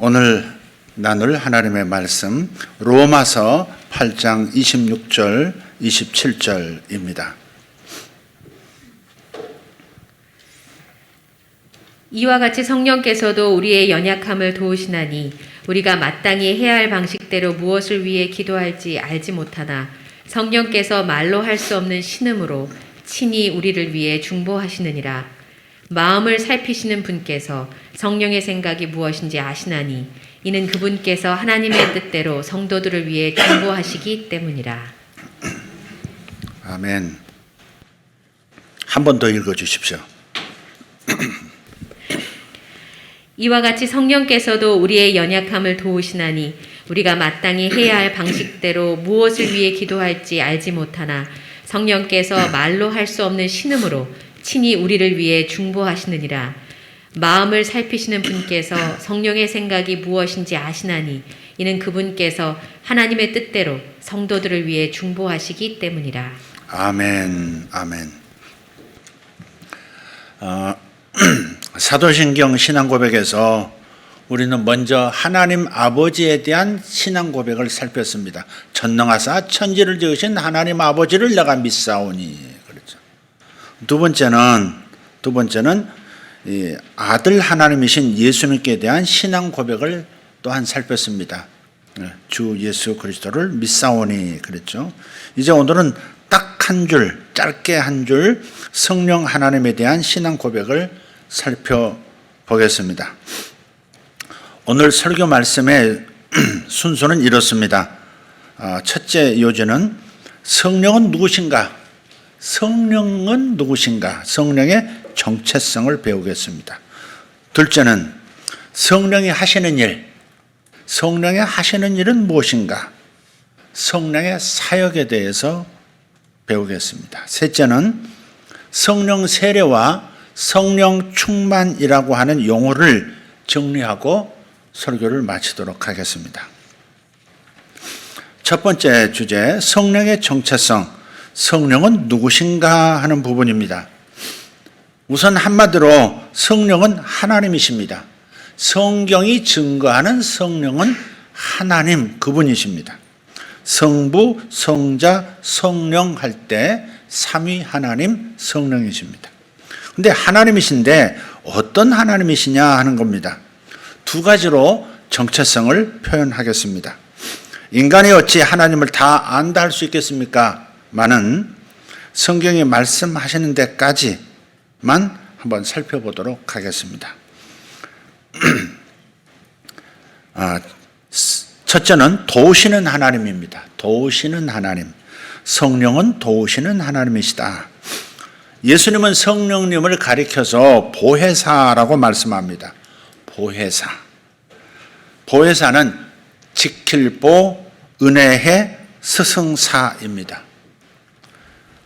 오늘 나눌 하나님의 말씀 로마서 8장 26절 27절입니다. 이와 같이 성령께서도 우리의 연약함을 도우시나니 우리가 마땅히 해야 할 방식대로 무엇을 위해 기도할지 알지 못하나 성령께서 말로 할 수 없는 신음으로 친히 우리를 위해 중보하시느니라. 마음을 살피시는 분께서 성령의 생각이 무엇인지 아시나니 이는 그분께서 하나님의 뜻대로 성도들을 위해 중보하시기 때문이라. 아멘. 한 번 더 읽어 주십시오. 이와 같이 성령께서도 우리의 연약함을 도우시나니 우리가 마땅히 해야 할 방식대로 무엇을 위해 기도할지 알지 못하나 성령께서 말로 할 수 없는 신음으로 친히 우리를 위해 중보하시느니라. 마음을 살피시는 분께서 성령의 생각이 무엇인지 아시나니 이는 그분께서 하나님의 뜻대로 성도들을 위해 중보하시기 때문이라. 아멘. 아멘. 사도신경 신앙고백에서 우리는 먼저 하나님 아버지에 대한 신앙고백을 살폈습니다. 전능하사 천지를 지으신 하나님 아버지를 내가 믿사오니. 그렇죠. 두 번째는 이 아들 하나님이신 예수님께 대한 신앙고백을 또한 살폈습니다. 주 예수 그리스도를 믿사오니 그랬죠. 이제 오늘은 딱 한 줄, 짧게 한 줄 성령 하나님에 대한 신앙고백을 살펴보겠습니다. 오늘 설교 말씀의 순서는 이렇습니다. 첫째 요지는 성령은 누구신가? 성령은 누구신가? 성령의 정체성을 배우겠습니다. 둘째는 성령이 하시는 일, 성령이 하시는 일은 무엇인가? 성령의 사역에 대해서 배우겠습니다. 셋째는 성령 세례와 성령 충만이라고 하는 용어를 정리하고 설교를 마치도록 하겠습니다. 첫 번째 주제, 성령의 정체성, 성령은 누구신가 하는 부분입니다. 우선 한마디로 성령은 하나님이십니다. 성경이 증거하는 성령은 하나님 그분이십니다. 성부, 성자, 성령 할 때 삼위 하나님 성령이십니다. 근데 하나님이신데 어떤 하나님이시냐 하는 겁니다. 두 가지로 정체성을 표현하겠습니다. 인간이 어찌 하나님을 다 안다 할 수 있겠습니까? 많은 성경이 말씀하시는 데까지만 한번 살펴보도록 하겠습니다. 첫째는 도우시는 하나님입니다. 도우시는 하나님. 성령은 도우시는 하나님이시다. 예수님은 성령님을 가리켜서 보혜사라고 말씀합니다. 보혜사. 보혜사는 지킬보, 은혜의 스승사입니다.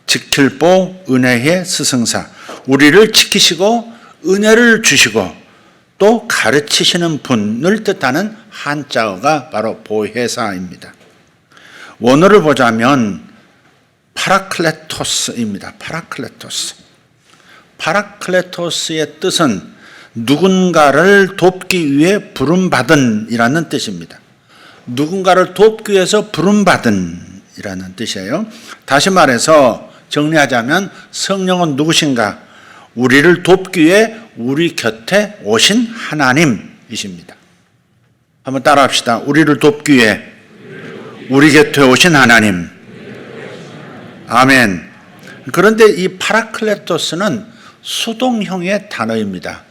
지킬보, 은혜의 스승사. 우리를 지키시고 은혜를 주시고 또 가르치시는 분을 뜻하는 한자어가 바로 보혜사입니다. 원어를 보자면 파라클레토스입니다. 파라클레토스. 파라클레토스의 뜻은 누군가를 돕기 위해 부름받은이라는 뜻입니다. 누군가를 돕기 위해서 부름받은이라는 뜻이에요. 다시 말해서 정리하자면 성령은 누구신가? 우리를 돕기 위해 우리 곁에 오신 하나님이십니다. 한번 따라합시다. 우리를 돕기 위해 우리 곁에 오신 하나님. 아멘. 그런데 이 파라클레토스는 수동형의 단어입니다.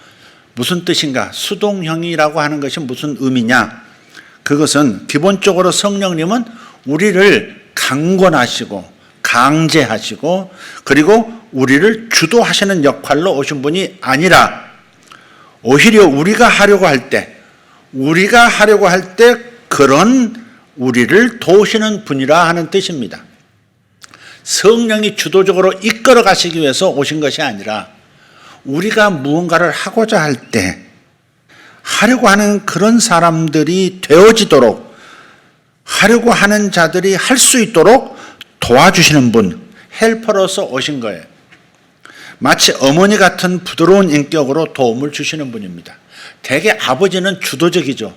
무슨 뜻인가? 수동형이라고 하는 것이 무슨 의미냐? 그것은 기본적으로 성령님은 우리를 강권하시고 강제하시고 그리고 우리를 주도하시는 역할로 오신 분이 아니라 오히려 우리가 하려고 할 때 그런 우리를 도우시는 분이라 하는 뜻입니다. 성령이 주도적으로 이끌어 가시기 위해서 오신 것이 아니라 우리가 무언가를 하고자 할 때 하려고 하는 그런 사람들이 되어지도록 하려고 하는 자들이 할 수 있도록 도와주시는 분, 헬퍼로서 오신 거예요. 마치 어머니 같은 부드러운 인격으로 도움을 주시는 분입니다. 대개 아버지는 주도적이죠.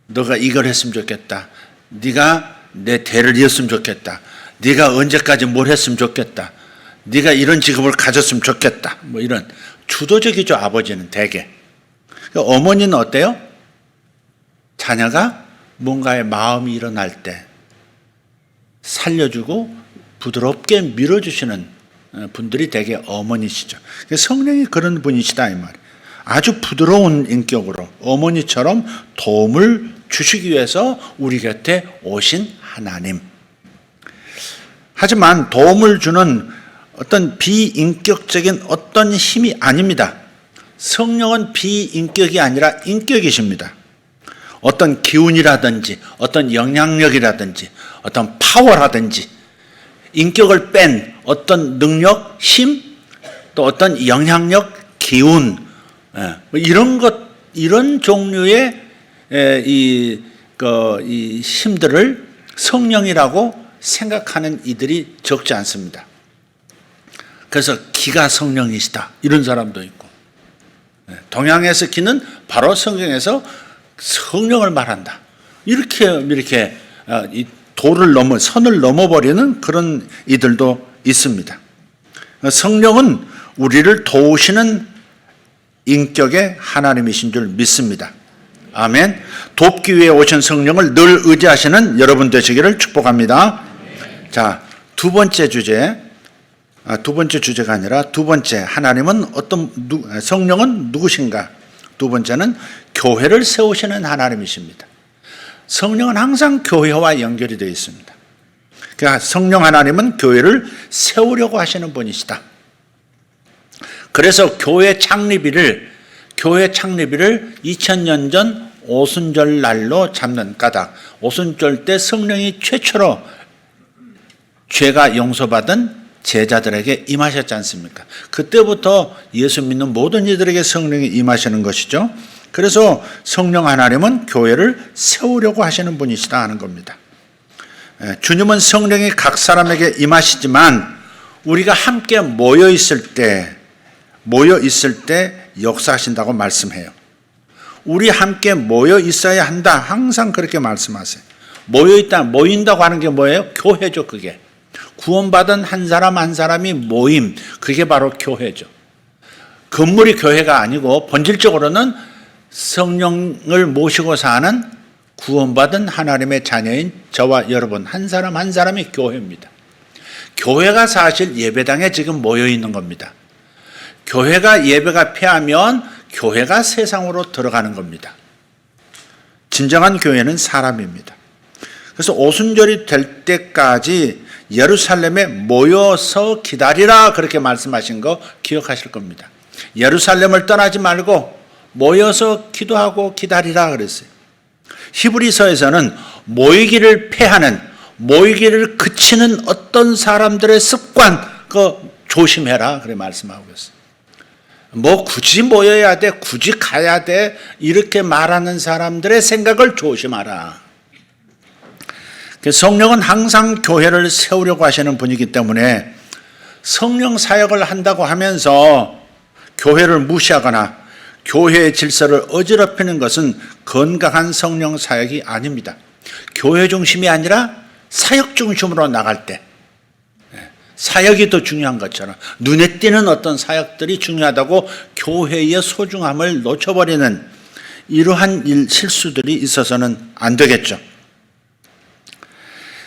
너가 이걸 했으면 좋겠다. 네가 내 대를 이었으면 좋겠다. 네가 언제까지 뭘 했으면 좋겠다. 네가 이런 직업을 가졌으면 좋겠다. 뭐 이런 주도적이죠. 아버지는 대개. 어머니는 어때요? 자녀가 뭔가의 마음이 일어날 때 살려주고 부드럽게 밀어주시는 분들이 대개 어머니시죠. 성령이 그런 분이시다 이 말이에요. 아주 부드러운 인격으로 어머니처럼 도움을 주시기 위해서 우리 곁에 오신 하나님. 하지만 도움을 주는 어떤 비인격적인 어떤 힘이 아닙니다. 성령은 비인격이 아니라 인격이십니다. 어떤 기운이라든지 어떤 영향력이라든지 어떤 파워라든지 인격을 뺀 어떤 능력, 힘, 또 어떤 영향력, 기운, 이런 것, 이런 종류의 이 힘들을 성령이라고 생각하는 이들이 적지 않습니다. 그래서 기가 성령이시다 이런 사람도 있고, 동양에서 기는 바로 성경에서 성령을 말한다. 이렇게 이 선을 넘어버리는 그런 이들도 있습니다. 성령은 우리를 도우시는 인격의 하나님이신 줄 믿습니다. 아멘. 돕기 위해 오신 성령을 늘 의지하시는 여러분 되시기를 축복합니다. 자, 두 번째 주제가 아니라 두 번째, 하나님은 성령은 누구신가? 두 번째는 교회를 세우시는 하나님이십니다. 성령은 항상 교회와 연결이 되어 있습니다. 그러니까 성령 하나님은 교회를 세우려고 하시는 분이시다. 그래서 교회 창립일을 2000년 전 오순절 날로 잡는 까닭. 오순절 때 성령이 최초로 죄가 용서받은 제자들에게 임하셨지 않습니까? 그때부터 예수 믿는 모든 이들에게 성령이 임하시는 것이죠. 그래서 성령 하나님은 교회를 세우려고 하시는 분이시다 하는 겁니다. 주님은 성령이 각 사람에게 임하시지만 우리가 함께 모여 있을 때 역사하신다고 말씀해요. 우리 함께 모여 있어야 한다. 항상 그렇게 말씀하세요. 모인다고 하는 게 뭐예요? 교회죠, 그게. 구원받은 한 사람 한 사람이 모임, 그게 바로 교회죠. 건물이 교회가 아니고 본질적으로는 성령을 모시고 사는 구원받은 하나님의 자녀인 저와 여러분 한 사람 한 사람이 교회입니다. 교회가 사실 예배당에 지금 모여 있는 겁니다. 교회가 예배가 패하면 교회가 세상으로 들어가는 겁니다. 진정한 교회는 사람입니다. 그래서 오순절이 될 때까지 예루살렘에 모여서 기다리라 그렇게 말씀하신 거 기억하실 겁니다. 예루살렘을 떠나지 말고 모여서 기도하고 기다리라 그랬어요. 히브리서에서는 모이기를 패하는, 모이기를 그치는 어떤 사람들의 습관, 그거 조심해라 그렇게 말씀하고 있어요. 뭐 굳이 모여야 돼, 굳이 가야 돼 이렇게 말하는 사람들의 생각을 조심하라. 성령은 항상 교회를 세우려고 하시는 분이기 때문에 성령 사역을 한다고 하면서 교회를 무시하거나 교회의 질서를 어지럽히는 것은 건강한 성령 사역이 아닙니다. 교회 중심이 아니라 사역 중심으로 나갈 때 사역이 더 중요한 것처럼 눈에 띄는 어떤 사역들이 중요하다고 교회의 소중함을 놓쳐버리는 이러한 실수들이 있어서는 안 되겠죠.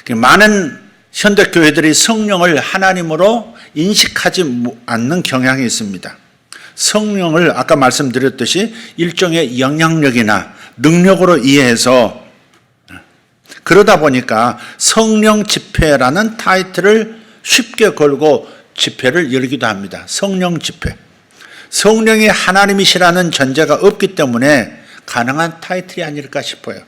많은 현대교회들이 성령을 하나님으로 인식하지 않는 경향이 있습니다. 성령을 아까 말씀드렸듯이 일종의 영향력이나 능력으로 이해해서 그러다 보니까 성령 집회라는 타이틀을 쉽게 걸고 집회를 열기도 합니다. 성령 집회. 성령이 하나님이시라는 전제가 없기 때문에 가능한 타이틀이 아닐까 싶어요.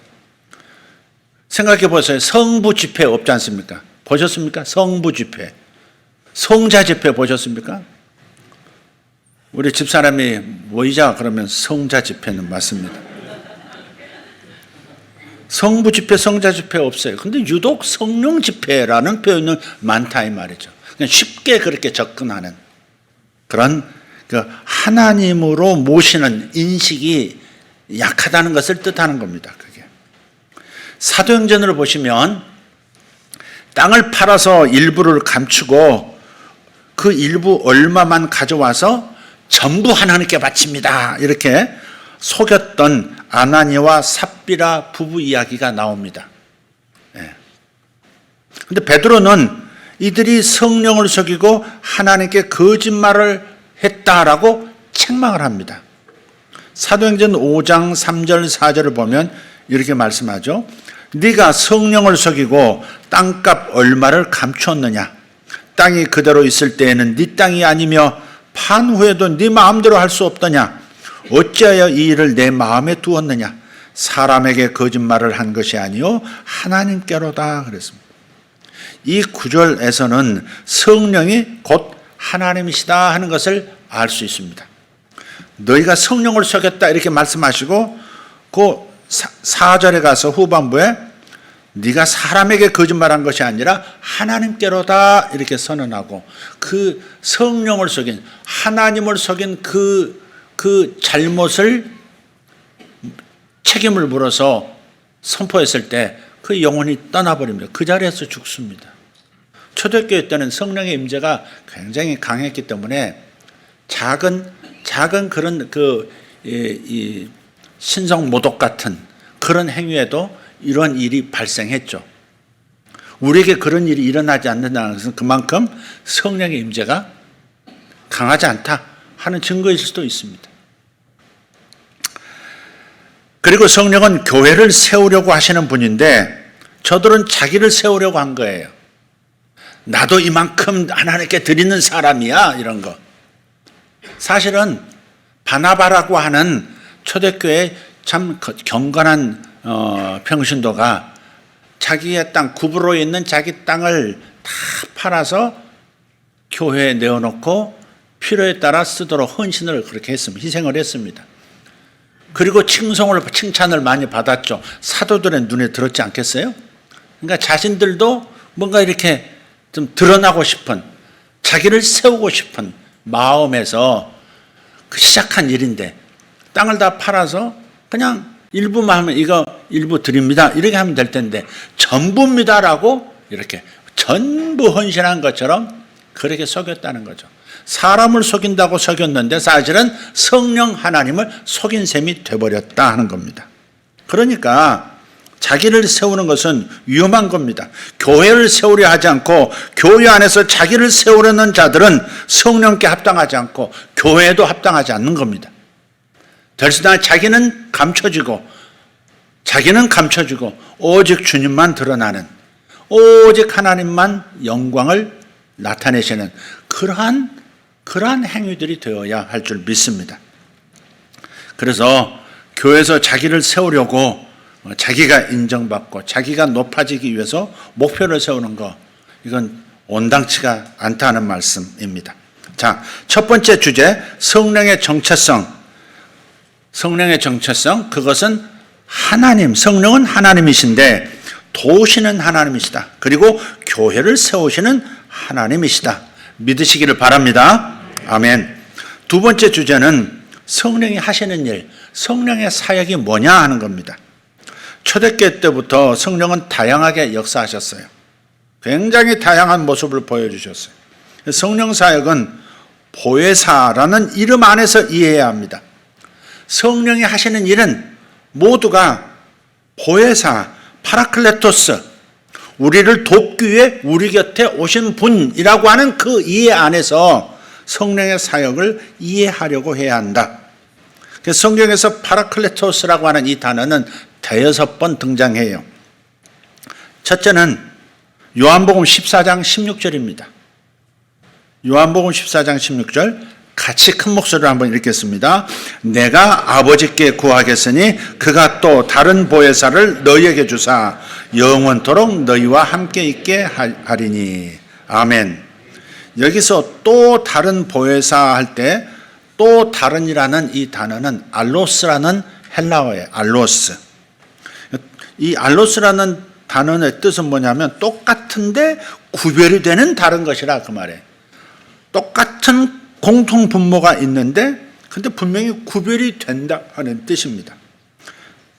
생각해 보세요. 성부 집회 없지 않습니까? 보셨습니까? 성부 집회. 성자 집회 보셨습니까? 우리 집사람이 모이자 그러면 성자 집회는 맞습니다. 성부 집회, 성자 집회 없어요. 근데 유독 성령 집회라는 표현은 많다 이 말이죠. 그냥 쉽게 그렇게 접근하는 그런 하나님으로 모시는 인식이 약하다는 것을 뜻하는 겁니다. 그게. 사도행전을 보시면 땅을 팔아서 일부를 감추고 그 일부 얼마만 가져와서 전부 하나님께 바칩니다. 이렇게 속였던 아나니와 삽비라 부부 이야기가 나옵니다. 그런데 베드로는 이들이 성령을 속이고 하나님께 거짓말을 했다라고 책망을 합니다. 사도행전 5장 3절 4절을 보면 이렇게 말씀하죠. 네가 성령을 속이고 땅값 얼마를 감추었느냐. 땅이 그대로 있을 때에는 네 땅이 아니며 판 후에도 네 마음대로 할 수 없더냐. 어찌하여 이 일을 내 마음에 두었느냐. 사람에게 거짓말을 한 것이 아니요 하나님께로다 그랬습니다. 이 구절에서는 성령이 곧 하나님이시다 하는 것을 알 수 있습니다. 너희가 성령을 속였다 이렇게 말씀하시고 그 4절에 가서 후반부에 네가 사람에게 거짓말한 것이 아니라 하나님께로다 이렇게 선언하고 그 성령을 속인 하나님을 속인 그 잘못을 책임을 물어서 선포했을 때 그 영혼이 떠나버립니다. 그 자리에서 죽습니다. 초대교회 때는 성령의 임재가 굉장히 강했기 때문에 작은 그런 이 신성 모독 같은 그런 행위에도 이런 일이 발생했죠. 우리에게 그런 일이 일어나지 않는다는 것은 그만큼 성령의 임재가 강하지 않다 하는 증거일 수도 있습니다. 그리고 성령은 교회를 세우려고 하시는 분인데 저들은 자기를 세우려고 한 거예요. 나도 이만큼 하나님께 드리는 사람이야 이런 거. 사실은 바나바라고 하는 초대교회 참 경건한 평신도가 자기의 땅 구부로에 있는 자기 땅을 다 팔아서 교회에 내어놓고 필요에 따라 쓰도록 헌신을 그렇게 했습니다. 희생을 했습니다. 그리고 칭찬을 많이 받았죠. 사도들의 눈에 들었지 않겠어요? 그러니까 자신들도 뭔가 이렇게 좀 드러나고 싶은 자기를 세우고 싶은 마음에서 시작한 일인데 땅을 다 팔아서 그냥 일부만 하면 이거 일부 드립니다. 이렇게 하면 될 텐데 전부입니다라고 이렇게 전부 헌신한 것처럼 그렇게 속였다는 거죠. 사람을 속인다고 속였는데 사실은 성령 하나님을 속인 셈이 돼버렸다 하는 겁니다. 그러니까 자기를 세우는 것은 위험한 겁니다. 교회를 세우려 하지 않고 교회 안에서 자기를 세우려는 자들은 성령께 합당하지 않고 교회에도 합당하지 않는 겁니다. 대신에 자기는 감춰지고 오직 주님만 드러나는 오직 하나님만 영광을 나타내시는 그러한 행위들이 되어야 할 줄 믿습니다. 그래서 교회에서 자기를 세우려고 자기가 인정받고 자기가 높아지기 위해서 목표를 세우는 거 이건 온당치가 않다는 말씀입니다. 자, 첫 번째 주제 성령의 정체성. 그것은 하나님, 성령은 하나님이신데 도우시는 하나님이시다. 그리고 교회를 세우시는 하나님이시다. 믿으시기를 바랍니다. 아멘. 두 번째 주제는 성령이 하시는 일, 성령의 사역이 뭐냐 하는 겁니다. 초대교회 때부터 성령은 다양하게 역사하셨어요. 굉장히 다양한 모습을 보여주셨어요. 성령 사역은 보혜사라는 이름 안에서 이해해야 합니다. 성령이 하시는 일은 모두가 보혜사, 파라클레토스, 우리를 돕기 위해 우리 곁에 오신 분이라고 하는 그 이해 안에서 성령의 사역을 이해하려고 해야 한다. 성경에서 파라클레토스라고 하는 이 단어는 대여섯 번 등장해요. 첫째는 요한복음 14장 16절입니다. 요한복음 14장 16절 같이 큰 목소리로 한번 읽겠습니다. 내가 아버지께 구하겠으니 그가 또 다른 보혜사를 너희에게 주사 영원토록 너희와 함께 있게 하리니. 아멘. 여기서 또 다른 보혜사 할 때 또 다른이라는 이 단어는 알로스라는 헬라어예요. 알로스. 이 알로스라는 단어의 뜻은 뭐냐면 똑같은데 구별이 되는 다른 것이라 그 말이에요. 똑같은 공통 분모가 있는데 근데 분명히 구별이 된다 하는 뜻입니다.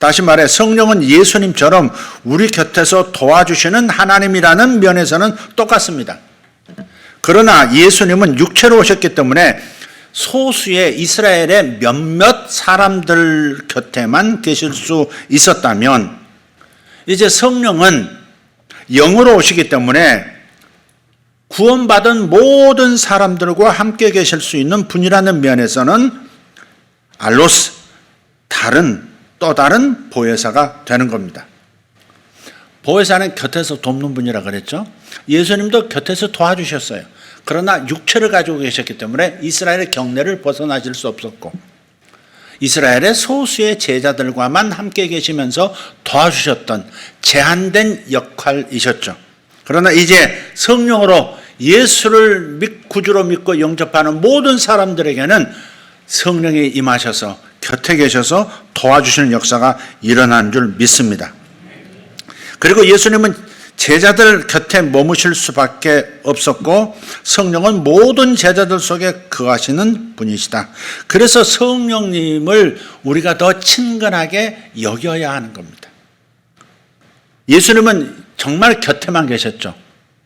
다시 말해 성령은 예수님처럼 우리 곁에서 도와주시는 하나님이라는 면에서는 똑같습니다. 그러나 예수님은 육체로 오셨기 때문에 소수의 이스라엘의 몇몇 사람들 곁에만 계실 수 있었다면 이제 성령은 영으로 오시기 때문에 구원받은 모든 사람들과 함께 계실 수 있는 분이라는 면에서는 알로스, 또 다른 보혜사가 되는 겁니다. 보혜사는 곁에서 돕는 분이라 그랬죠. 예수님도 곁에서 도와주셨어요. 그러나 육체를 가지고 계셨기 때문에 이스라엘의 경내를 벗어나실 수 없었고 이스라엘의 소수의 제자들과만 함께 계시면서 도와주셨던 제한된 역할이셨죠. 그러나 이제 성령으로 예수를 구주로 믿고 영접하는 모든 사람들에게는 성령이 임하셔서 곁에 계셔서 도와주시는 역사가 일어난 줄 믿습니다. 그리고 예수님은 제자들 곁에 머무실 수밖에 없었고 성령은 모든 제자들 속에 거하시는 분이시다. 그래서 성령님을 우리가 더 친근하게 여겨야 하는 겁니다. 예수님은 정말 곁에만 계셨죠.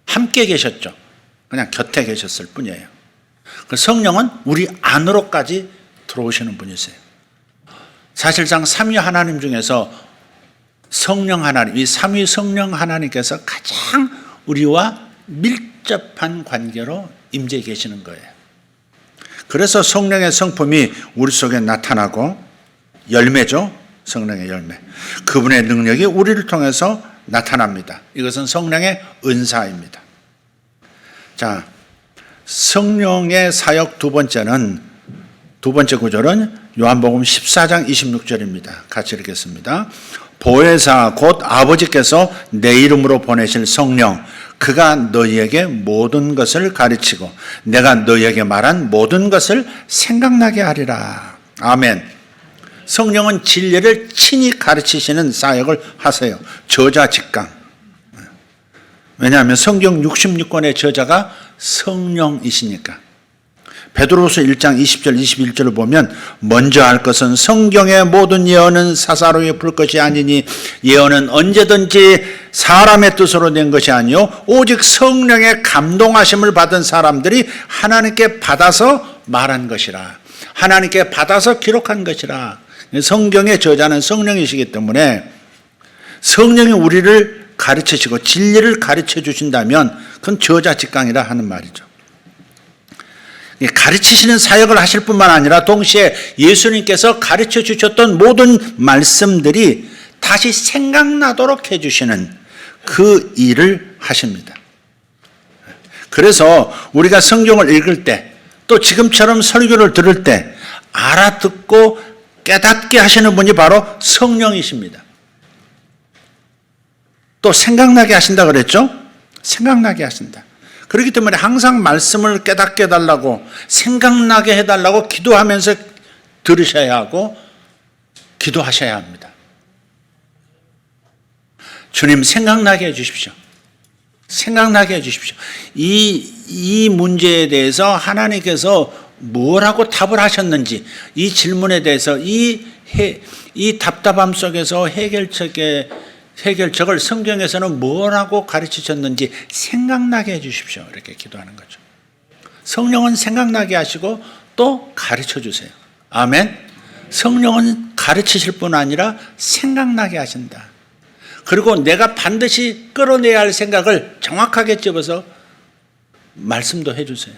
함께 계셨죠. 그냥 곁에 계셨을 뿐이에요. 그 성령은 우리 안으로까지 들어오시는 분이세요. 사실상 삼위 하나님 중에서 성령 하나님, 이 삼위 성령 하나님께서 가장 우리와 밀접한 관계로 임재 계시는 거예요. 그래서 성령의 성품이 우리 속에 나타나고 열매죠. 성령의 열매. 그분의 능력이 우리를 통해서 나타납니다. 이것은 성령의 은사입니다. 자, 성령의 사역 두 번째 구절은 요한복음 14장 26절입니다. 같이 읽겠습니다. 보혜사 곧 아버지께서 내 이름으로 보내실 성령 그가 너희에게 모든 것을 가르치고 내가 너희에게 말한 모든 것을 생각나게 하리라. 아멘. 성령은 진리를 친히 가르치시는 사역을 하세요. 저자 직강. 왜냐하면 성경 66권의 저자가 성령이시니까. 베드로서 1장 20절 21절을 보면 먼저 할 것은 성경의 모든 예언은 사사로이 풀 것이 아니니 예언은 언제든지 사람의 뜻으로 낸 것이 아니요 오직 성령의 감동하심을 받은 사람들이 하나님께 받아서 말한 것이라. 하나님께 받아서 기록한 것이라. 성경의 저자는 성령이시기 때문에 성령이 우리를 가르치시고 진리를 가르쳐 주신다면 그건 저자 직강이라 하는 말이죠. 가르치시는 사역을 하실 뿐만 아니라 동시에 예수님께서 가르쳐 주셨던 모든 말씀들이 다시 생각나도록 해주시는 그 일을 하십니다. 그래서 우리가 성경을 읽을 때 또 지금처럼 설교를 들을 때 알아듣고 깨닫게 하시는 분이 바로 성령이십니다. 또 생각나게 하신다 그랬죠? 생각나게 하신다. 그렇기 때문에 항상 말씀을 깨닫게 해달라고 생각나게 해달라고 기도하면서 들으셔야 하고 기도하셔야 합니다. 주님 생각나게 해주십시오. 생각나게 해주십시오. 이 문제에 대해서 하나님께서 뭐라고 답을 하셨는지 이 질문에 대해서 이 답답함 속에서 해결책을 성경에서는 뭐라고 가르치셨는지 생각나게 해주십시오. 이렇게 기도하는 거죠. 성령은 생각나게 하시고 또 가르쳐 주세요. 아멘. 성령은 가르치실 뿐 아니라 생각나게 하신다. 그리고 내가 반드시 끌어내야 할 생각을 정확하게 집어서 말씀도 해주세요.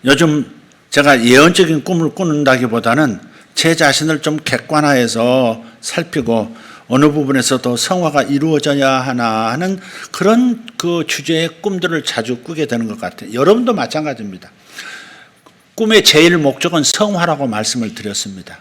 요즘 제가 예언적인 꿈을 꾸는다기보다는 제 자신을 좀 객관화해서 살피고 어느 부분에서 더 성화가 이루어져야 하나 하는 그런 그 주제의 꿈들을 자주 꾸게 되는 것 같아요. 여러분도 마찬가지입니다. 꿈의 제일 목적은 성화라고 말씀을 드렸습니다.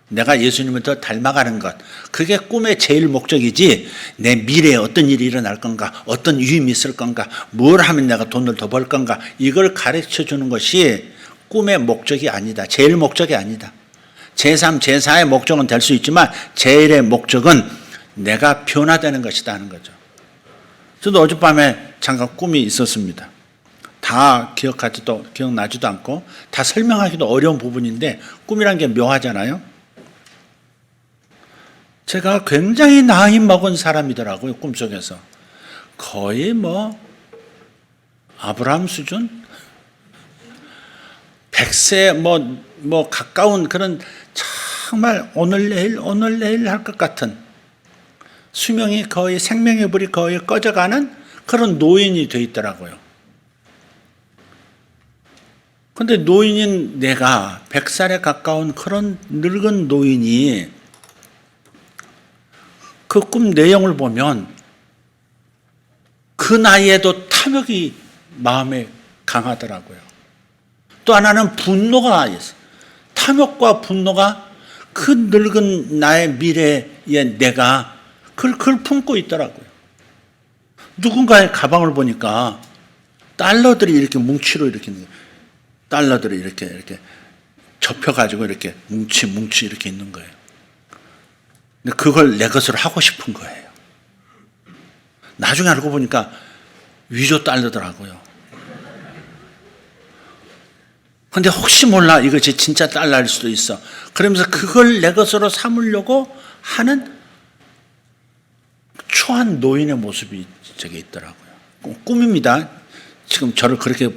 내가 예수님을 더 닮아가는 것. 그게 꿈의 제일 목적이지 내 미래에 어떤 일이 일어날 건가, 어떤 유임이 있을 건가, 뭘 하면 내가 돈을 더 벌 건가, 이걸 가르쳐 주는 것이 꿈의 목적이 아니다. 제일 목적이 아니다. 제3, 제4의 목적은 될 수 있지만 제일의 목적은 내가 변화되는 것이다 하는 거죠. 저도 어젯밤에 잠깐 꿈이 있었습니다. 다 기억나지도 않고 다 설명하기도 어려운 부분인데 꿈이란 게 묘하잖아요. 제가 굉장히 나이 먹은 사람이더라고요, 꿈속에서. 거의 아브라함 수준? 100세 가까운 그런 정말 오늘 내일 할 것 같은 수명이 거의 생명의 불이 거의 꺼져가는 그런 노인이 돼 있더라고요. 근데 노인인 내가 100살에 가까운 그런 늙은 노인이 그 꿈 내용을 보면 그 나이에도 탐욕이 마음에 강하더라고요. 또 하나는 분노가 있어요. 탐욕과 분노가 그 늙은 나의 미래의 내가 그걸 품고 있더라고요. 누군가의 가방을 보니까 달러들이 이렇게 뭉치로 이렇게 있는 거예요. 달러들이 이렇게 접혀가지고 이렇게 뭉치 이렇게 있는 거예요. 근데 그걸 내 것으로 하고 싶은 거예요. 나중에 알고 보니까 위조 달러더라고요. 근데 혹시 몰라 이것이 진짜 달러일 수도 있어. 그러면서 그걸 내 것으로 삼으려고 하는 초한 노인의 모습이 저게 있더라고요. 꿈입니다. 지금 저를 그렇게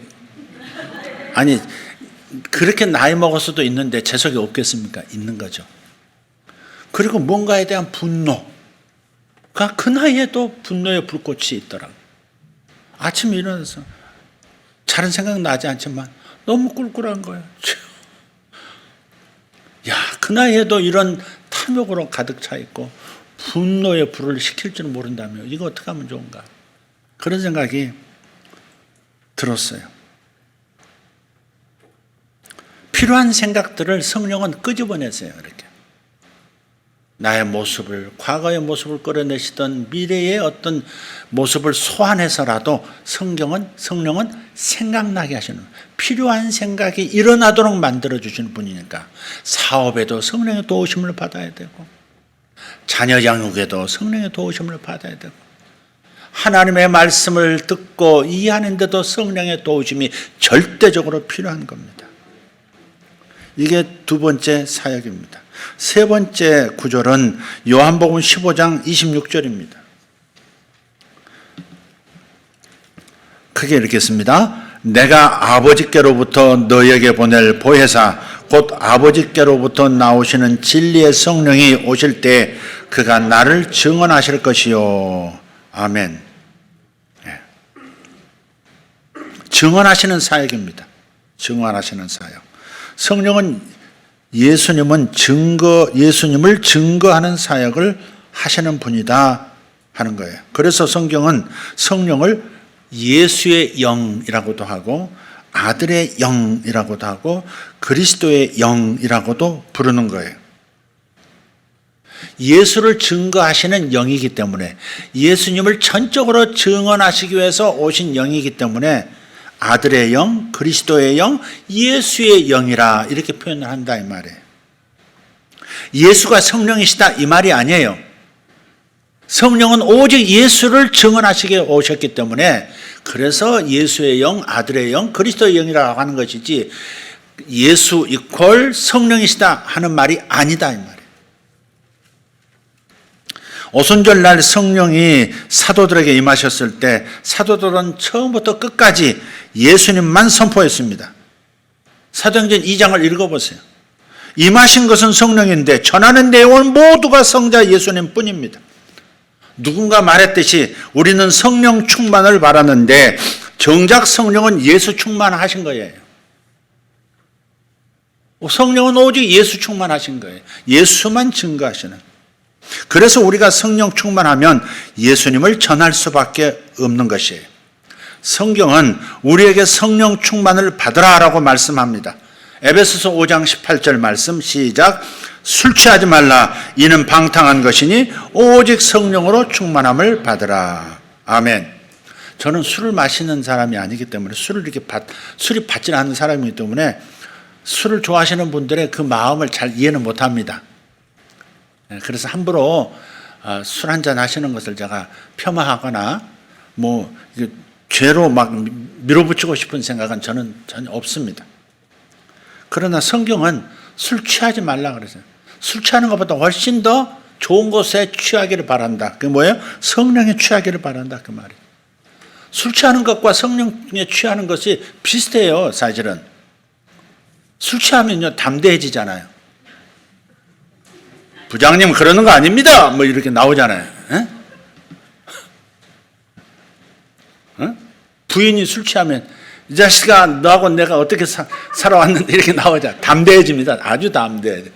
나이 먹어서도 있는데 재석이 없겠습니까? 있는 거죠. 그리고 뭔가에 대한 분노가 그 나이에도 분노의 불꽃이 있더라고요. 아침에 일어나서 다른 생각 나지 않지만 너무 꿀꿀한 거예요. 야, 그 나이에도 이런 탐욕으로 가득 차 있고 분노의 불을 식힐 줄 모른다면 이거 어떻게 하면 좋은가? 그런 생각이 들었어요. 필요한 생각들을 성령은 끄집어내세요. 이렇게 나의 모습을, 과거의 모습을 끌어내시던 미래의 어떤 모습을 소환해서라도 성령은 생각나게 하시는, 필요한 생각이 일어나도록 만들어주시는 분이니까 사업에도 성령의 도우심을 받아야 되고 자녀 양육에도 성령의 도우심을 받아야 되고 하나님의 말씀을 듣고 이해하는데도 성령의 도우심이 절대적으로 필요한 겁니다. 이게 두 번째 사역입니다. 세 번째 구절은 요한복음 15장 26절입니다. 크게 읽겠습니다. 내가 아버지께로부터 너희에게 보낼 보혜사 곧 아버지께로부터 나오시는 진리의 성령이 오실 때 그가 나를 증언하실 것이요. 아멘. 네. 증언하시는 사역입니다. 증언하시는 사역. 성령은 예수님을 증거하는 사역을 하시는 분이다 하는 거예요. 그래서 성경은 성령을 예수의 영이라고도 하고 아들의 영이라고도 하고 그리스도의 영이라고도 부르는 거예요. 예수를 증거하시는 영이기 때문에, 예수님을 전적으로 증언하시기 위해서 오신 영이기 때문에 아들의 영, 그리스도의 영, 예수의 영이라 이렇게 표현을 한다 이 말이에요. 예수가 성령이시다 이 말이 아니에요. 성령은 오직 예수를 증언하시기 위해 오셨기 때문에 그래서 예수의 영, 아들의 영, 그리스도의 영이라고 하는 것이지 예수 이퀄 성령이시다 하는 말이 아니다 이 말이에요. 오순절날 성령이 사도들에게 임하셨을 때 사도들은 처음부터 끝까지 예수님만 선포했습니다. 사도행전 2장을 읽어보세요. 임하신 것은 성령인데 전하는 내용은 모두가 성자 예수님 뿐입니다. 누군가 말했듯이 우리는 성령 충만을 바라는데 정작 성령은 예수 충만하신 거예요. 성령은 오직 예수 충만하신 거예요. 예수만 증거하시는. 그래서 우리가 성령 충만하면 예수님을 전할 수밖에 없는 것이에요. 성경은 우리에게 성령 충만을 받으라라고 말씀합니다. 에베소서 5장 18절 말씀 시작. 술 취하지 말라. 이는 방탕한 것이니 오직 성령으로 충만함을 받으라. 아멘. 저는 술을 마시는 사람이 아니기 때문에 술이 받지 않는 사람이기 때문에 술을 좋아하시는 분들의 그 마음을 잘 이해는 못합니다. 그래서 함부로 술 한잔 하시는 것을 제가 폄하하거나 죄로 막 밀어붙이고 싶은 생각은 저는 전혀 없습니다. 그러나 성경은 술 취하지 말라 그랬어요. 술 취하는 것보다 훨씬 더 좋은 것에 취하기를 바란다. 그게 뭐예요? 성령에 취하기를 바란다. 그 말이에요. 술 취하는 것과 성령에 취하는 것이 비슷해요. 사실은. 술 취하면요 담대해지잖아요. 부장님 그러는 거 아닙니다. 뭐 이렇게 나오잖아요. 에? 어? 부인이 술 취하면 이 자식아 너하고 내가 어떻게 살아왔는데 이렇게 나오잖아요. 담대해집니다. 아주 담대해져.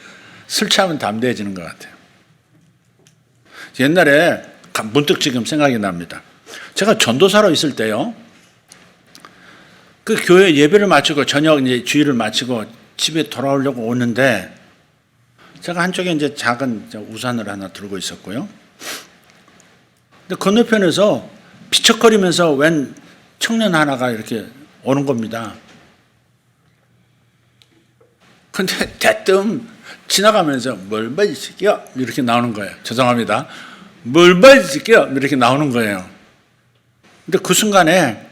술 취하면 담대해지는 것 같아요. 옛날에 문득 지금 생각이 납니다. 제가 전도사로 있을 때요. 그 교회 예배를 마치고 저녁 이제 주일을 마치고 집에 돌아오려고 오는데 제가 한쪽에 이제 작은 우산을 하나 들고 있었고요. 근데 건너편에서 비척거리면서 웬 청년 하나가 이렇게 오는 겁니다. 근데 대뜸 지나가면서 뭘 봐 이 새끼야 이렇게 나오는 거예요. 죄송합니다. 뭘 봐 이 새끼야 이렇게 나오는 거예요. 근데 그 순간에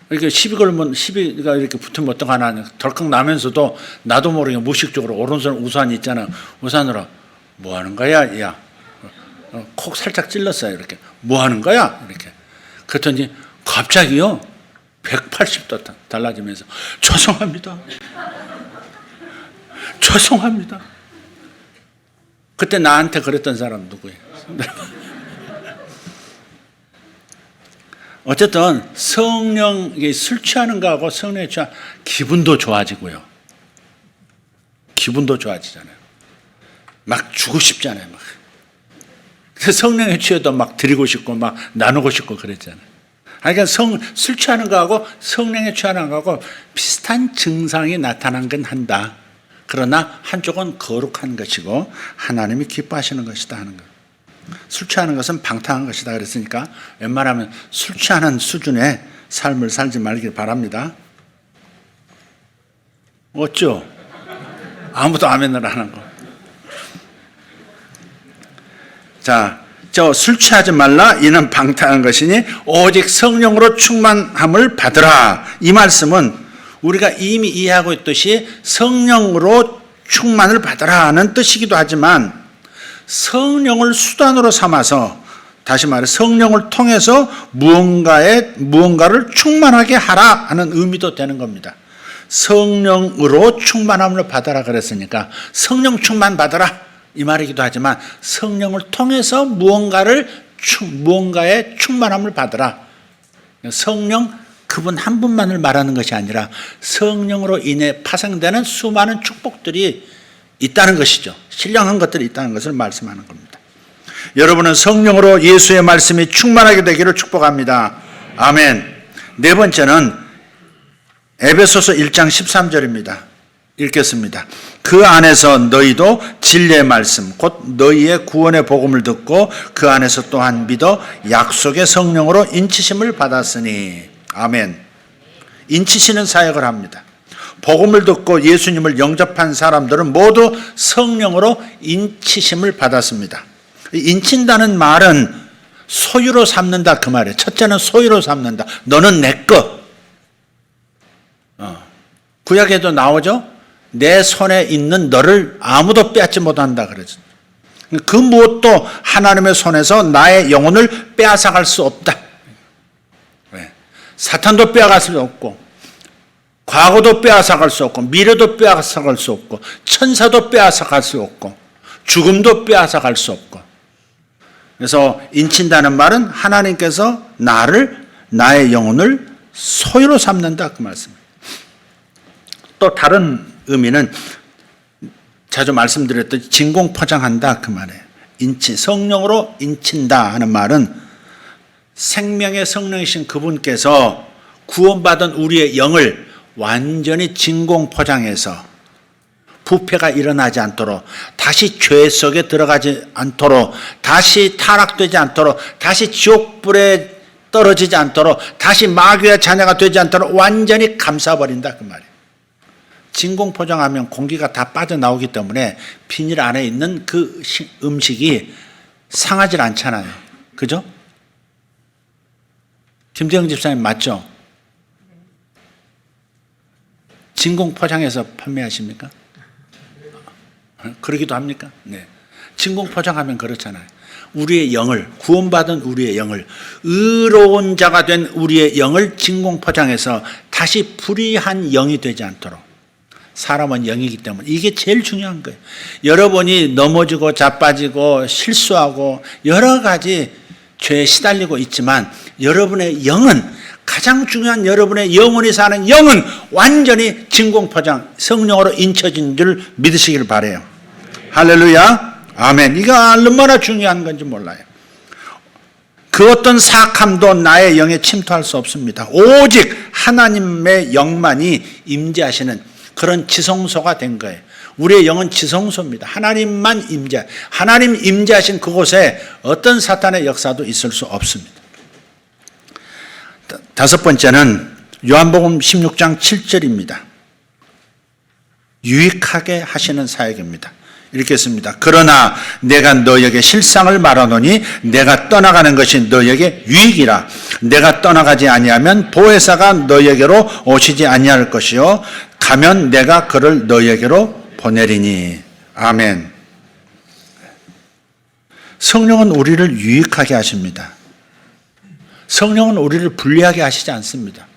이렇게 시비가 이렇게 붙으면 어떡하나 덜컥 나면서도 나도 모르게 무의식적으로 오른손 우산 있잖아. 우산으로 뭐 하는 거야 야. 콕 살짝 찔렀어요. 이렇게 뭐 하는 거야 이렇게. 그랬더니 갑자기요 180도 달라지면서 죄송합니다. 죄송합니다. 그때 나한테 그랬던 사람 누구예요? 어쨌든 성령이 술 취하는 거하고 성령에 취한 기분도 좋아지고요. 기분도 좋아지잖아요. 막 주고 싶잖아요. 막. 성령에 취해도 막 드리고 싶고 막 나누고 싶고 그랬잖아요. 그러니까 술 취하는 거하고 성령에 취하는 거하고 비슷한 증상이 나타난 건 한다. 그러나 한쪽은 거룩한 것이고 하나님이 기뻐하시는 것이다 하는 것. 술 취하는 것은 방탕한 것이다 그랬으니까 웬만하면 술 취하는 수준의 삶을 살지 말길 바랍니다. 어쩌? 아무도 아멘을 안 하는 거. 자, 저 술 취하지 말라 이는 방탕한 것이니 오직 성령으로 충만함을 받으라. 이 말씀은 우리가 이미 이해하고 있듯이 성령으로 충만을 받으라 하는 뜻이기도 하지만 성령을 수단으로 삼아서 다시 말해 성령을 통해서 무언가를 충만하게 하라 하는 의미도 되는 겁니다. 성령으로 충만함을 받아라 그랬으니까 성령 충만 받아라 이 말이기도 하지만 성령을 통해서 무언가의 충만함을 받아라. 성령 그분 한 분만을 말하는 것이 아니라 성령으로 인해 파생되는 수많은 축복들이 있다는 것이죠. 신령한 것들이 있다는 것을 말씀하는 겁니다. 여러분은 성령으로 예수의 말씀이 충만하게 되기를 축복합니다. 아멘. 네 번째는 에베소서 1장 13절입니다. 읽겠습니다. 그 안에서 너희도 진리의 말씀 곧 너희의 구원의 복음을 듣고 그 안에서 또한 믿어 약속의 성령으로 인치심을 받았으니 아멘. 인치시는 사역을 합니다. 복음을 듣고 예수님을 영접한 사람들은 모두 성령으로 인치심을 받았습니다. 인친다는 말은 소유로 삼는다 그 말이에요. 첫째는 소유로 삼는다. 너는 내 거. 구약에도 나오죠. 내 손에 있는 너를 아무도 빼앗지 못한다 그러죠. 그 무엇도 하나님의 손에서 나의 영혼을 빼앗아갈 수 없다. 왜? 사탄도 빼앗아갈 수 없고 과거도 빼앗아갈 수 없고 미래도 빼앗아갈 수 없고 천사도 빼앗아갈 수 없고 죽음도 빼앗아갈 수 없고 그래서 인친다는 말은 하나님께서 나의 영혼을 소유로 삼는다 그 말씀입니다. 또 다른 의미는 자주 말씀드렸듯이 진공포장한다 그 말이에요. 성령으로 인친다 하는 말은 생명의 성령이신 그분께서 구원받은 우리의 영을 완전히 진공포장해서 부패가 일어나지 않도록 다시 죄 속에 들어가지 않도록 다시 타락되지 않도록 다시 지옥불에 떨어지지 않도록 다시 마귀의 자녀가 되지 않도록 완전히 감싸버린다 그 말이에요. 진공포장하면 공기가 다 빠져나오기 때문에 비닐 안에 있는 그 음식이 상하지 않잖아요. 그죠? 김대영 집사님 맞죠? 진공포장해서 판매하십니까? 그러기도 합니까? 네. 진공포장하면 그렇잖아요. 우리의 영을, 구원받은 우리의 영을, 의로운 자가 된 우리의 영을 진공포장해서 다시 불의한 영이 되지 않도록. 사람은 영이기 때문에 이게 제일 중요한 거예요. 여러분이 넘어지고 자빠지고 실수하고 여러 가지 죄에 시달리고 있지만 여러분의 영은, 가장 중요한 여러분의 영혼이 사는 영은 완전히 진공포장, 성령으로 인쳐진 줄 믿으시길 바라요. 할렐루야. 아멘. 이거 얼마나 중요한 건지 몰라요. 그 어떤 사악함도 나의 영에 침투할 수 없습니다. 오직 하나님의 영만이 임재하시는 그런 지성소가 된 거예요. 우리의 영은 지성소입니다. 하나님만 하나님 임재하신 그곳에 어떤 사탄의 역사도 있을 수 없습니다. 다섯 번째는 요한복음 16장 7절입니다. 유익하게 하시는 사역입니다. 이렇게 씁니다. 그러나 내가 너에게 실상을 말하노니 내가 떠나가는 것이 너에게 유익이라. 내가 떠나가지 아니하면 보혜사가 너에게로 오시지 아니할 것이요 가면 내가 그를 너에게로 보내리니. 아멘. 성령은 우리를 유익하게 하십니다. 성령은 우리를 불리하게 하시지 않습니다.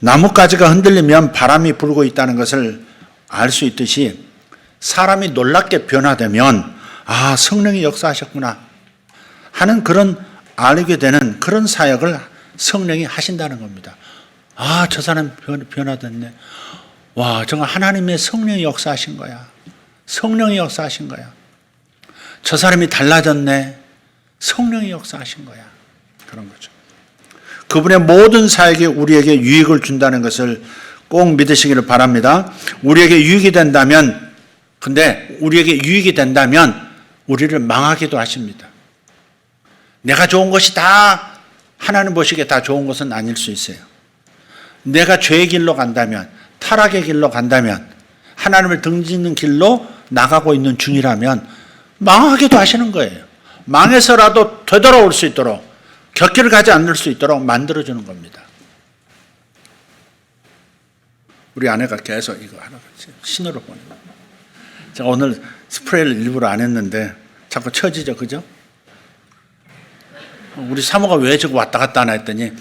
나뭇가지가 흔들리면 바람이 불고 있다는 것을 알 수 있듯이 사람이 놀랍게 변화되면 아, 성령이 역사하셨구나 하는 그런 알게 되는 그런 사역을 성령이 하신다는 겁니다. 아, 저 사람 변화됐네. 와, 정말 하나님의 성령이 역사하신 거야. 성령이 역사하신 거야. 저 사람이 달라졌네. 성령이 역사하신 거야. 그런 거죠. 그분의 모든 사역이 우리에게 유익을 준다는 것을 꼭 믿으시기를 바랍니다. 우리에게 유익이 된다면, 근데 우리에게 유익이 된다면 우리를 망하기도 하십니다. 내가 좋은 것이 다 하나님 보시기에 다 좋은 것은 아닐 수 있어요. 내가 죄의 길로 간다면, 타락의 길로 간다면, 하나님을 등지는 길로 나가고 있는 중이라면 망하기도 하시는 거예요. 망해서라도 되돌아올 수 있도록, 곁길을 가지 않을 수 있도록 만들어주는 겁니다. 우리 아내가 계속 이거 하라고 신호를 보내요. 제가 오늘 스프레이를 일부러 안 했는데 자꾸 쳐지죠, 그죠? 우리 사모가 왜 저거 왔다 갔다 하나 했더니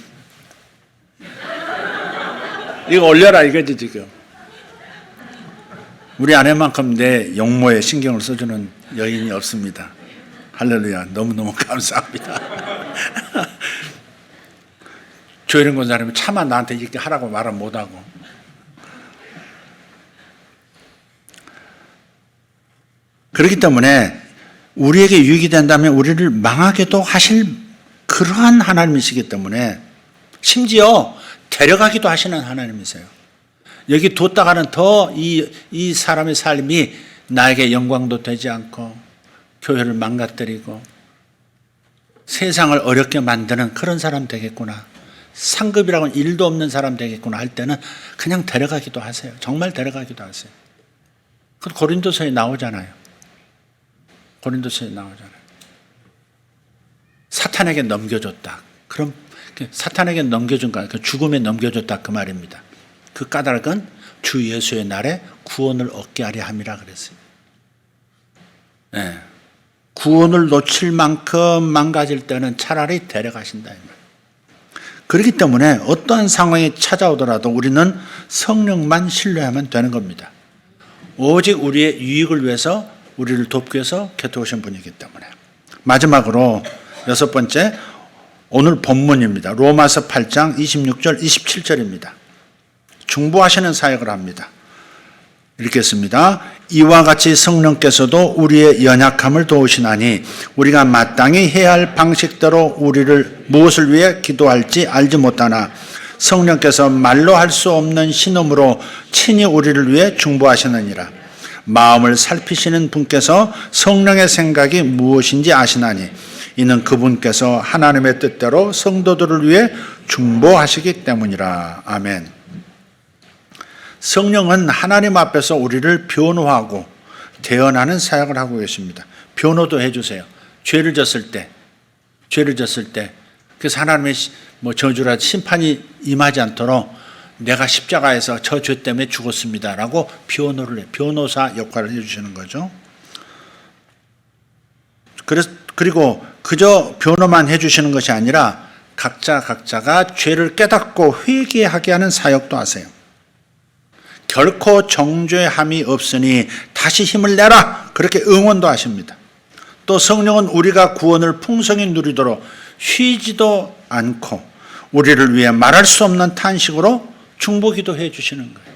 이거 올려라 이거지 지금. 우리 아내만큼 내 용모에 신경을 써주는 여인이 없습니다. 할렐루야. 너무너무 감사합니다. 조혜련 권사님은 차마 나한테 이렇게 하라고 말은 못하고. 그렇기 때문에 우리에게 유익이 된다면 우리를 망하게도 하실 그러한 하나님이시기 때문에 심지어 데려가기도 하시는 하나님이세요. 여기 뒀다가는 더 이 사람의 삶이 나에게 영광도 되지 않고 교회를 망가뜨리고 세상을 어렵게 만드는 그런 사람 되겠구나. 상급이라고는 일도 없는 사람 되겠구나 할 때는 그냥 데려가기도 하세요. 정말 데려가기도 하세요. 그 고린도서에 나오잖아요. 고린도서에 나오잖아요. 사탄에게 넘겨줬다. 그럼 사탄에게 넘겨준 거, 죽음에 넘겨줬다 그 말입니다. 그 까닭은 주 예수의 날에 구원을 얻게 하려 함이라 그랬어요. 네. 구원을 놓칠 만큼 망가질 때는 차라리 데려가신다 이 말. 그렇기 때문에 어떠한 상황이 찾아오더라도 우리는 성령만 신뢰하면 되는 겁니다. 오직 우리의 유익을 위해서 우리를 돕기 위해서 곁에 오신 분이기 때문에. 마지막으로 여섯 번째, 오늘 본문입니다. 로마서 8장 26절 27절입니다. 중보하시는 사역을 합니다. 이렇게 씁니다. 이와 같이 성령께서도 우리의 연약함을 도우시나니 우리가 마땅히 해야 할 방식대로 우리를 무엇을 위해 기도할지 알지 못하나 성령께서 말로 할 수 없는 신음으로 친히 우리를 위해 중보하시느니라. 마음을 살피시는 분께서 성령의 생각이 무엇인지 아시나니 이는 그분께서 하나님의 뜻대로 성도들을 위해 중보하시기 때문이라. 아멘. 성령은 하나님 앞에서 우리를 변호하고 대언하는 사역을 하고 계십니다. 변호도 해주세요. 죄를 졌을 때. 그래서 하나님의 저주라 심판이 임하지 않도록 내가 십자가에서 저 죄 때문에 죽었습니다라고 변호를 해. 변호사 역할을 해주시는 거죠. 그리고 그저 변호만 해주시는 것이 아니라 각자가 죄를 깨닫고 회개하게 하는 사역도 하세요. 결코 정죄함이 없으니 다시 힘을 내라, 그렇게 응원도 하십니다. 또 성령은 우리가 구원을 풍성히 누리도록 쉬지도 않고 우리를 위해 말할 수 없는 탄식으로 중보기도 해 주시는 거예요.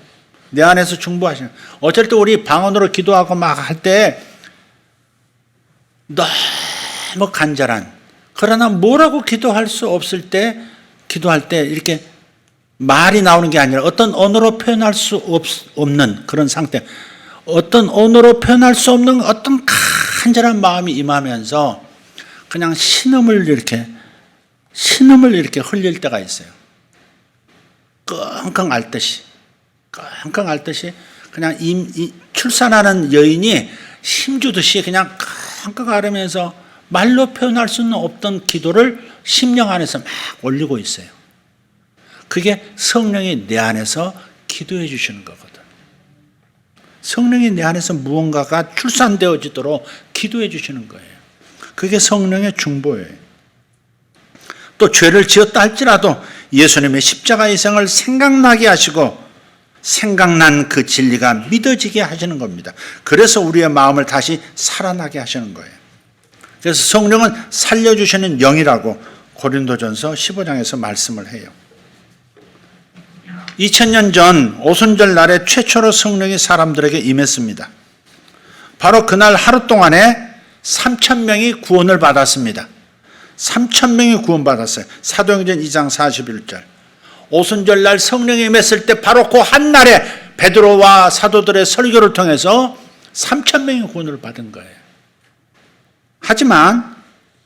내 안에서 중보하시는 거예요. 어쩔 때 우리 방언으로 기도하고 막 할 때 너무 간절한, 그러나 뭐라고 기도할 수 없을 때, 기도할 때 이렇게 말이 나오는 게 아니라 어떤 언어로 표현할 수 없는 그런 상태, 어떤 언어로 표현할 수 없는 어떤 간절한 마음이 임하면서 그냥 신음을 이렇게 흘릴 때가 있어요. 끙끙 앓듯이 그냥 출산하는 여인이 힘주듯이 그냥 끙끙 앓으면서 말로 표현할 수는 없던 기도를 심령 안에서 막 올리고 있어요. 그게 성령이 내 안에서 기도해 주시는 거거든. 성령이 내 안에서 무언가가 출산되어지도록 기도해 주시는 거예요. 그게 성령의 중보예요. 또 죄를 지었다 할지라도 예수님의 십자가 희생을 생각나게 하시고 생각난 그 진리가 믿어지게 하시는 겁니다. 그래서 우리의 마음을 다시 살아나게 하시는 거예요. 그래서 성령은 살려주시는 영이라고 고린도전서 15장에서 말씀을 해요. 2000년 전 오순절 날에 최초로 성령이 사람들에게 임했습니다. 바로 그날 하루 동안에 3,000명이 구원을 받았습니다. 3,000명이 구원받았어요. 사도행전 2장 41절. 오순절 날 성령이 임했을 때 바로 그 한날에 베드로와 사도들의 설교를 통해서 3,000명이 구원을 받은 거예요. 하지만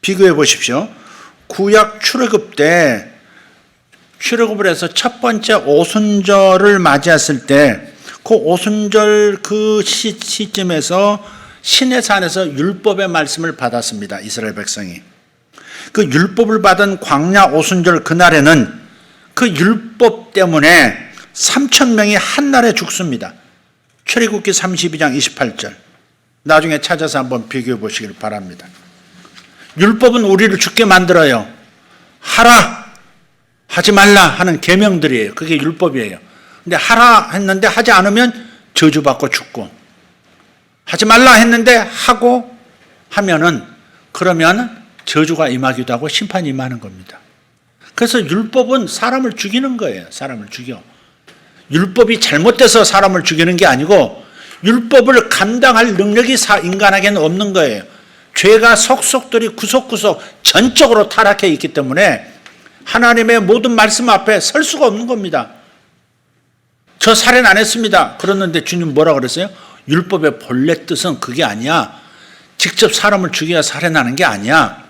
비교해 보십시오. 구약 출애굽 때 출애굽을 해서 첫 번째 오순절을 맞이했을 때 그 오순절 그 시점에서 시내산에서 율법의 말씀을 받았습니다. 이스라엘 백성이. 그 율법을 받은 광야 오순절 그날에는 그 율법 때문에 3,000명이 한날에 죽습니다. 출애굽기 32장 28절. 나중에 찾아서 한번 비교해 보시길 바랍니다. 율법은 우리를 죽게 만들어요. 하라, 하지 말라 하는 계명들이에요. 그게 율법이에요. 근데 하라 했는데 하지 않으면 저주받고 죽고, 하지 말라 했는데 하고 하면은 그러면 저주가 임하기도 하고 심판이 임하는 겁니다. 그래서 율법은 사람을 죽이는 거예요. 사람을 죽여. 율법이 잘못돼서 사람을 죽이는 게 아니고 율법을 감당할 능력이 인간에게는 없는 거예요. 죄가 속속들이 구석구석 전적으로 타락해 있기 때문에 하나님의 모든 말씀 앞에 설 수가 없는 겁니다. 저 살인 안 했습니다. 그랬는데 주님 뭐라 그랬어요? 율법의 본래 뜻은 그게 아니야. 직접 사람을 죽여야 살인하는 게 아니야.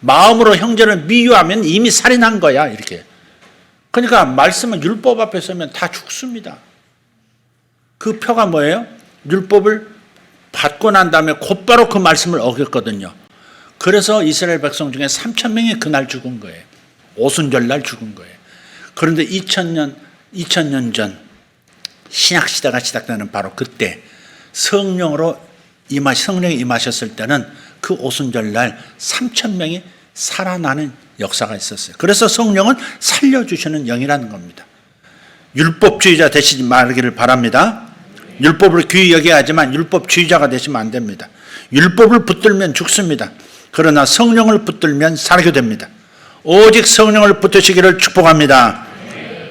마음으로 형제를 미워하면 이미 살인한 거야. 이렇게. 그러니까 말씀은 율법 앞에 서면 다 죽습니다. 그 표가 뭐예요? 율법을 받고 난 다음에 곧바로 그 말씀을 어겼거든요. 그래서 이스라엘 백성 중에 3,000명이 그날 죽은 거예요. 오순절 날 죽은 거예요. 그런데 2000년 전 신약 시대가 시작되는 바로 그때 성령이 임하셨을 때는 그 오순절 날 3,000명이 살아나는 역사가 있었어요. 그래서 성령은 살려주시는 영이라는 겁니다. 율법주의자 되시지 말기를 바랍니다. 율법을 귀히 여겨야 하지만 율법주의자가 되시면 안 됩니다. 율법을 붙들면 죽습니다. 그러나 성령을 붙들면 살게 됩니다. 오직 성령을 붙드시기를 축복합니다.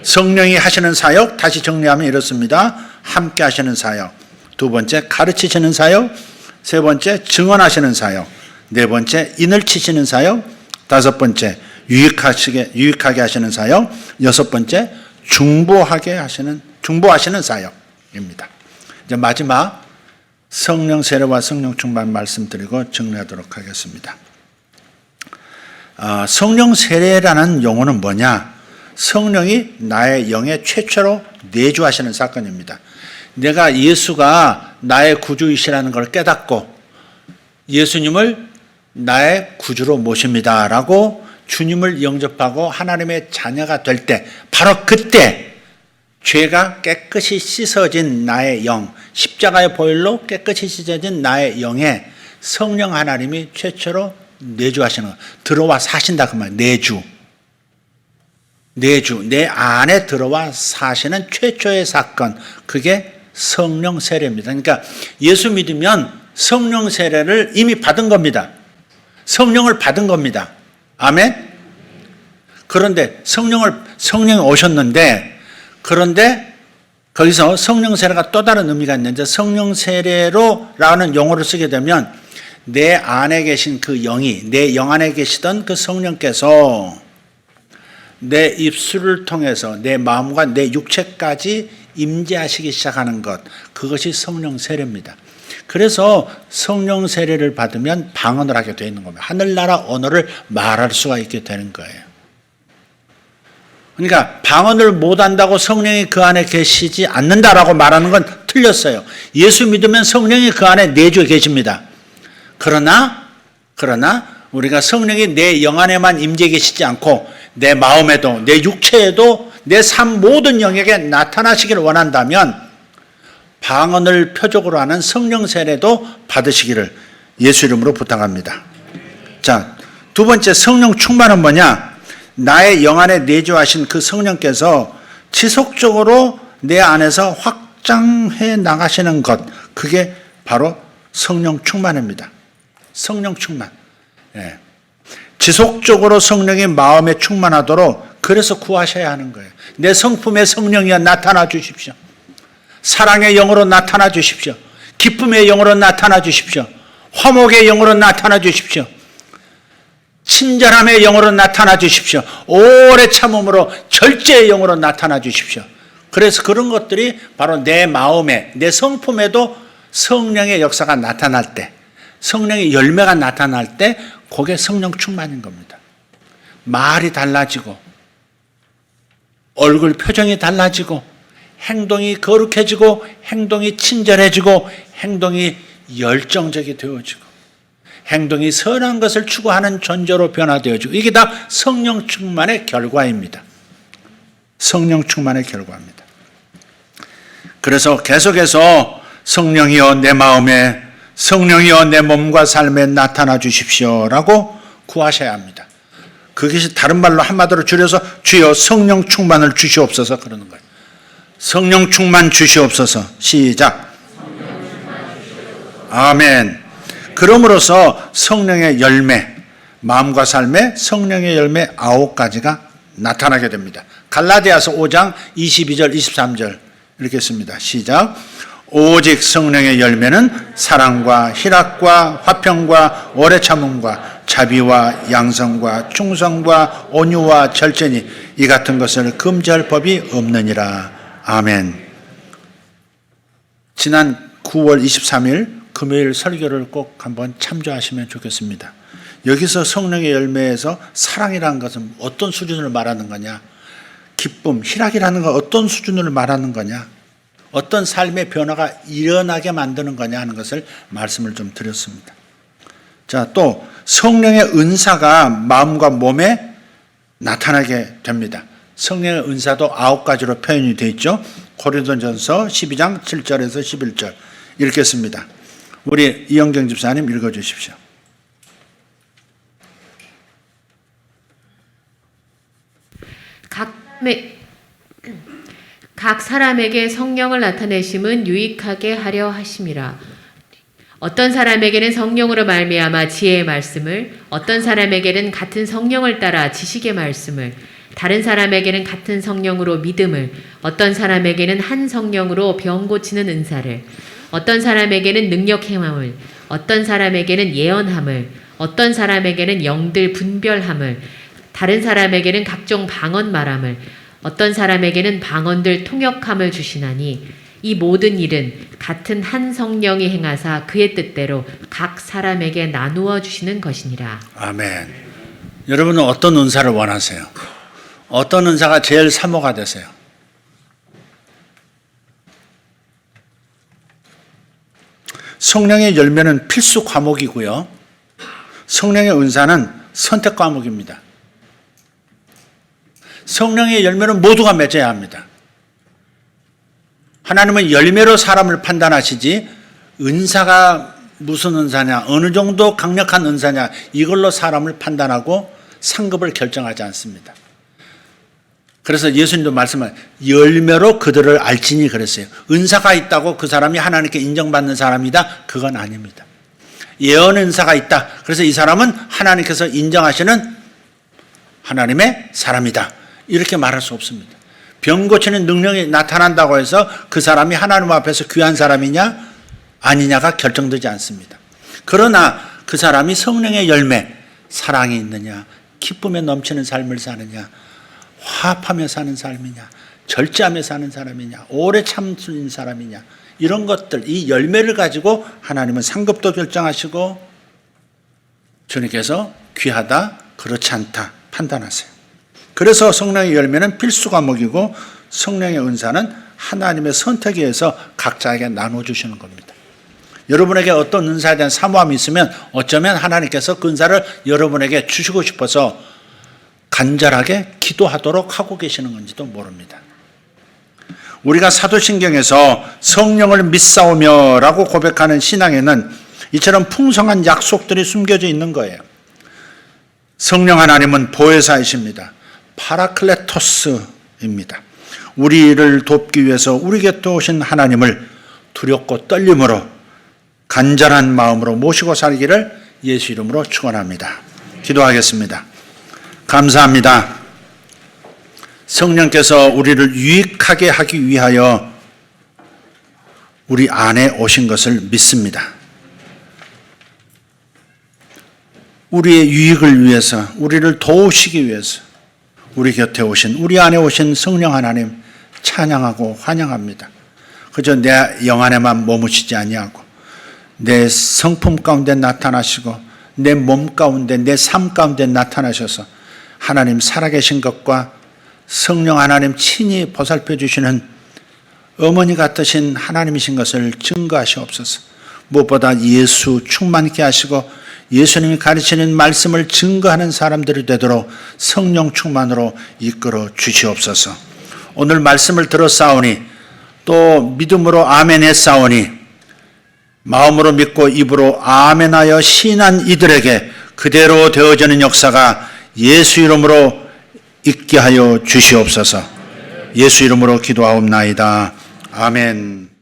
성령이 하시는 사역, 다시 정리하면 이렇습니다. 함께 하시는 사역, 두 번째 가르치시는 사역, 세 번째 증언하시는 사역, 네 번째 인을 치시는 사역, 다섯 번째 유익하게 하시는 사역, 여섯 번째 중보하시는 사역입니다. 이제 마지막 성령 세례와 성령 충만 말씀드리고 정리하도록 하겠습니다. 성령 세례라는 용어는 뭐냐? 성령이 나의 영에 최초로 내주하시는 사건입니다. 내가 예수가 나의 구주이시라는 걸 깨닫고 예수님을 나의 구주로 모십니다라고 주님을 영접하고 하나님의 자녀가 될 때, 바로 그때 죄가 깨끗이 씻어진 나의 영, 십자가의 보혈로 깨끗이 씻어진 나의 영에 성령 하나님이 최초로 내주하시는 거. 들어와 사신다 그 말. 내주. 내 안에 들어와 사시는 최초의 사건. 그게 성령 세례입니다. 그러니까 예수 믿으면 성령 세례를 이미 받은 겁니다. 성령을 받은 겁니다. 아멘? 그런데 성령이 오셨는데, 그런데 거기서 성령 세례가 또 다른 의미가 있는데, 성령 세례로라는 용어를 쓰게 되면 내 안에 계신 그 영이, 내 영 안에 계시던 그 성령께서 내 입술을 통해서 내 마음과 내 육체까지 임재하시기 시작하는 것, 그것이 성령 세례입니다. 그래서 성령 세례를 받으면 방언을 하게 되어 있는 겁니다. 하늘나라 언어를 말할 수가 있게 되는 거예요. 그러니까 방언을 못한다고 성령이 그 안에 계시지 않는다라고 말하는 건 틀렸어요. 예수 믿으면 성령이 그 안에 내주에 계십니다. 그러나 우리가 성령이 내 영 안에만 임재 계시지 않고 내 마음에도, 내 육체에도, 내 삶 모든 영역에 나타나시기를 원한다면 방언을 표적으로 하는 성령 세례도 받으시기를 예수 이름으로 부탁합니다. 자, 두 번째 성령 충만은 뭐냐? 나의 영 안에 내주하신 그 성령께서 지속적으로 내 안에서 확장해 나가시는 것, 그게 바로 성령 충만입니다. 성령 충만. 예. 지속적으로 성령이 마음에 충만하도록 그래서 구하셔야 하는 거예요. 내 성품의 성령이여 나타나 주십시오. 사랑의 영으로 나타나 주십시오. 기쁨의 영으로 나타나 주십시오. 화목의 영으로 나타나 주십시오. 친절함의 영으로 나타나 주십시오. 오래 참음으로 절제의 영으로 나타나 주십시오. 그래서 그런 것들이 바로 내 마음에, 내 성품에도 성령의 역사가 나타날 때, 성령의 열매가 나타날 때 그게 성령 충만인 겁니다. 말이 달라지고 얼굴 표정이 달라지고 행동이 거룩해지고 행동이 친절해지고 행동이 열정적이 되어지고 행동이 선한 것을 추구하는 존재로 변화되어지고 이게 다 성령 충만의 결과입니다. 성령 충만의 결과입니다. 그래서 계속해서 성령이여 내 마음에, 성령이여 내 몸과 삶에 나타나 주십시오라고 구하셔야 합니다. 그것이 다른 말로 한마디로 줄여서 주여 성령 충만을 주시옵소서 그러는 거예요. 성령 충만 주시옵소서. 시작. 아멘. 그럼으로써 성령의 열매, 마음과 삶에 성령의 열매 9가지가 나타나게 됩니다. 갈라디아서 5장 22절 23절 이렇게 씁니다. 시작. 오직 성령의 열매는 사랑과 희락과 화평과 오래 참음과 자비와 양성과 충성과 온유와 절제니 이 같은 것을 금지할 법이 없느니라. 아멘. 지난 9월 23일 금요일 설교를 꼭 한번 참조하시면 좋겠습니다. 여기서 성령의 열매에서 사랑이라는 것은 어떤 수준을 말하는 거냐? 기쁨, 희락이라는 건 어떤 수준을 말하는 거냐? 어떤 삶의 변화가 일어나게 만드는 거냐 하는 것을 말씀을 좀 드렸습니다. 자, 또 성령의 은사가 마음과 몸에 나타나게 됩니다. 성령의 은사도 9가지로 표현이 되어 있죠. 고린도전서 12장 7절에서 11절 읽겠습니다. 우리 이영경 집사님 읽어주십시오. 각 사람에게 성령을 나타내심은 유익하게 하려 하심이라. 어떤 사람에게는 성령으로 말미암아 지혜의 말씀을, 어떤 사람에게는 같은 성령을 따라 지식의 말씀을, 다른 사람에게는 같은 성령으로 믿음을, 어떤 사람에게는 한 성령으로 병 고치는 은사를, 어떤 사람에게는 능력 행함을, 어떤 사람에게는 예언함을, 어떤 사람에게는 영들 분별함을, 다른 사람에게는 각종 방언 말함을, 어떤 사람에게는 방언들 통역함을 주시나니 이 모든 일은 같은 한 성령이 행하사 그의 뜻대로 각 사람에게 나누어 주시는 것이니라. 아멘. 여러분은 어떤 은사를 원하세요? 어떤 은사가 제일 사모가 되세요? 성령의 열매는 필수 과목이고요. 성령의 은사는 선택 과목입니다. 성령의 열매는 모두가 맺어야 합니다. 하나님은 열매로 사람을 판단하시지 은사를 무슨 은사냐, 어느 정도 강력한 은사냐, 이걸로 사람을 판단하고 상급을 결정하지 않습니다. 그래서 예수님도 말씀하신 열매로 그들을 알지니 그랬어요. 은사가 있다고 그 사람이 하나님께 인정받는 사람이다? 그건 아닙니다. 예언 은사가 있다. 그래서 이 사람은 하나님께서 인정하시는 하나님의 사람이다. 이렇게 말할 수 없습니다. 병 고치는 능력이 나타난다고 해서 그 사람이 하나님 앞에서 귀한 사람이냐 아니냐가 결정되지 않습니다. 그러나 그 사람이 성령의 열매, 사랑이 있느냐, 기쁨에 넘치는 삶을 사느냐, 화합하며 사는 삶이냐, 절제하며 사는 사람이냐, 오래 참는 사람이냐, 이런 것들, 이 열매를 가지고 하나님은 상급도 결정하시고 주님께서 귀하다, 그렇지 않다 판단하세요. 그래서 성령의 열매는 필수 과목이고 성령의 은사는 하나님의 선택에 의해서 각자에게 나눠주시는 겁니다. 여러분에게 어떤 은사에 대한 사모함이 있으면 어쩌면 하나님께서 그 은사를 여러분에게 주시고 싶어서 간절하게 기도하도록 하고 계시는 건지도 모릅니다. 우리가 사도신경에서 성령을 믿사오며 라고 고백하는 신앙에는 이처럼 풍성한 약속들이 숨겨져 있는 거예요. 성령 하나님은 보혜사이십니다. 파라클레토스입니다. 우리를 돕기 위해서 우리 곁에 오신 하나님을 두렵고 떨림으로 간절한 마음으로 모시고 살기를 예수 이름으로 축원합니다. 기도하겠습니다. 감사합니다. 성령께서 우리를 유익하게 하기 위하여 우리 안에 오신 것을 믿습니다. 우리의 유익을 위해서, 우리를 도우시기 위해서 우리 곁에 오신, 우리 안에 오신 성령 하나님 찬양하고 환영합니다. 그저 내 영 안에만 머무시지 아니하고 내 성품 가운데 나타나시고 내 몸 가운데, 내 삶 가운데 나타나셔서 하나님 살아계신 것과 성령 하나님 친히 보살펴 주시는 어머니 같으신 하나님이신 것을 증거하시옵소서. 무엇보다 예수 충만케 하시고 예수님이 가르치는 말씀을 증거하는 사람들이 되도록 성령 충만으로 이끌어 주시옵소서. 오늘 말씀을 들었사오니 또 믿음으로 아멘했사오니 마음으로 믿고 입으로 아멘하여 시인한 이들에게 그대로 되어지는 역사가 예수 이름으로 있게 하여 주시옵소서. 예수 이름으로 기도하옵나이다. 아멘.